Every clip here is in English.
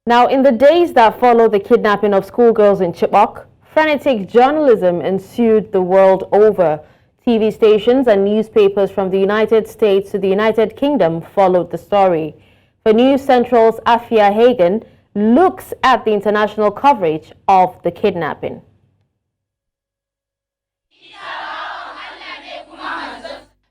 Now, in the days that followed the kidnapping of schoolgirls in Chibok, frenetic journalism ensued the world over. TV stations and newspapers from the United States to the United Kingdom followed the story. For News Central's Afua Hagan looks at the international coverage of the kidnapping.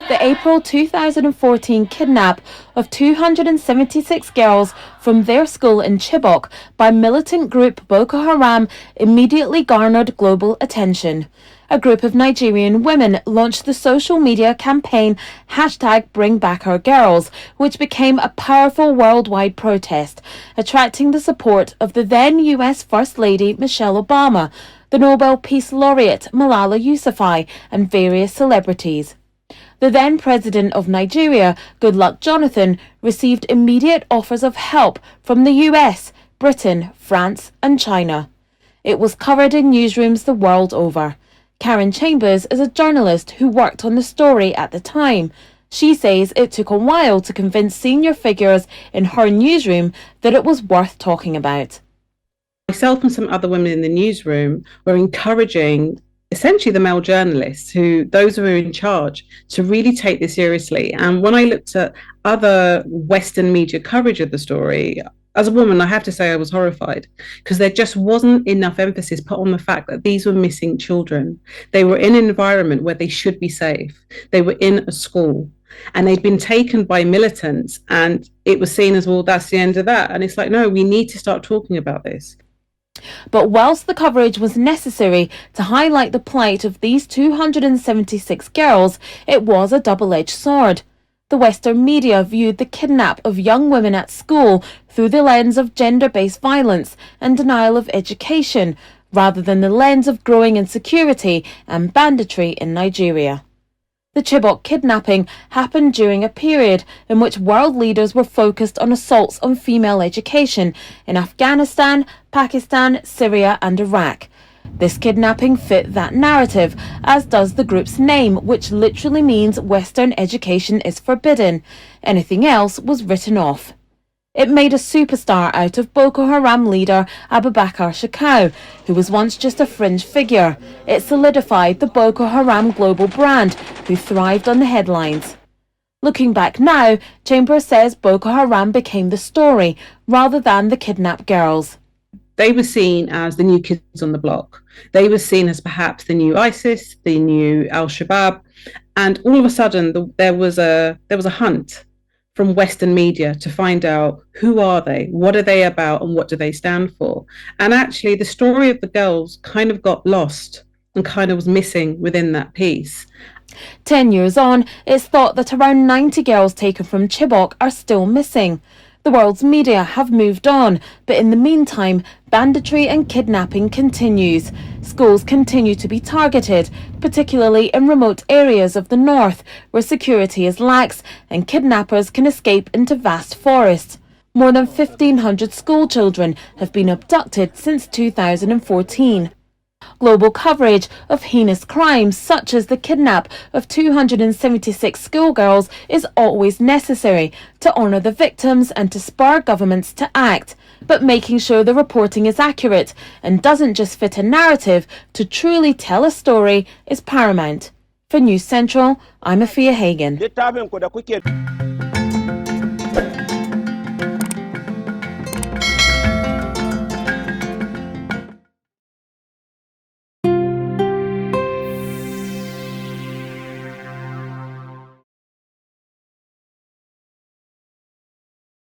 The April 2014 kidnap of 276 girls from their school in Chibok by militant group Boko Haram immediately garnered global attention. A group of Nigerian women launched the social media campaign #BringBackOurGirls, which became a powerful worldwide protest, attracting the support of the then US First Lady Michelle Obama, the Nobel Peace Laureate Malala Yousafzai, and various celebrities. The then President of Nigeria, Goodluck Jonathan, received immediate offers of help from the US, Britain, France and China. It was covered in newsrooms the world over. Karen Chambers is a journalist who worked on the story at the time. She says it took a while to convince senior figures in her newsroom that it was worth talking about. Myself and some other women in the newsroom were encouraging essentially the male journalists, those who are in charge, to really take this seriously. And when I looked at other Western media coverage of the story, as a woman, I have to say I was horrified, because there just wasn't enough emphasis put on the fact that these were missing children. They were in an environment where they should be safe. They were in a school and they'd been taken by militants, and it was seen as, well, that's the end of that. And it's like, no, we need to start talking about this. But whilst the coverage was necessary to highlight the plight of these 276 girls, it was a double-edged sword. The Western media viewed the kidnap of young women at school through the lens of gender-based violence and denial of education, rather than the lens of growing insecurity and banditry in Nigeria. The Chibok kidnapping happened during a period in which world leaders were focused on assaults on female education in Afghanistan, Pakistan, Syria and Iraq. This kidnapping fit that narrative, as does the group's name, which literally means Western education is forbidden. Anything else was written off. It made a superstar out of Boko Haram leader Abubakar Shekau, who was once just a fringe figure. It solidified the Boko Haram global brand, who thrived on the headlines. Looking back now, Chambers says Boko Haram became the story rather than the kidnapped girls. They were seen as the new kids on the block. They were seen as perhaps the new ISIS, the new Al-Shabaab, and all of a sudden there was a hunt from Western media to find out who are they, what are they about, and what do they stand for. And actually the story of the girls kind of got lost and kind of was missing within that piece. 10 years on, it's thought that around 90 girls taken from Chibok are still missing. The world's media have moved on, but in the meantime, banditry and kidnapping continues. Schools continue to be targeted, particularly in remote areas of the north, where security is lax and kidnappers can escape into vast forests. More than 1,500 school children have been abducted since 2014. Global coverage of heinous crimes such as the kidnap of 276 schoolgirls is always necessary to honour the victims and to spur governments to act. But making sure the reporting is accurate and doesn't just fit a narrative to truly tell a story is paramount. For News Central, I'm Afua Hagan.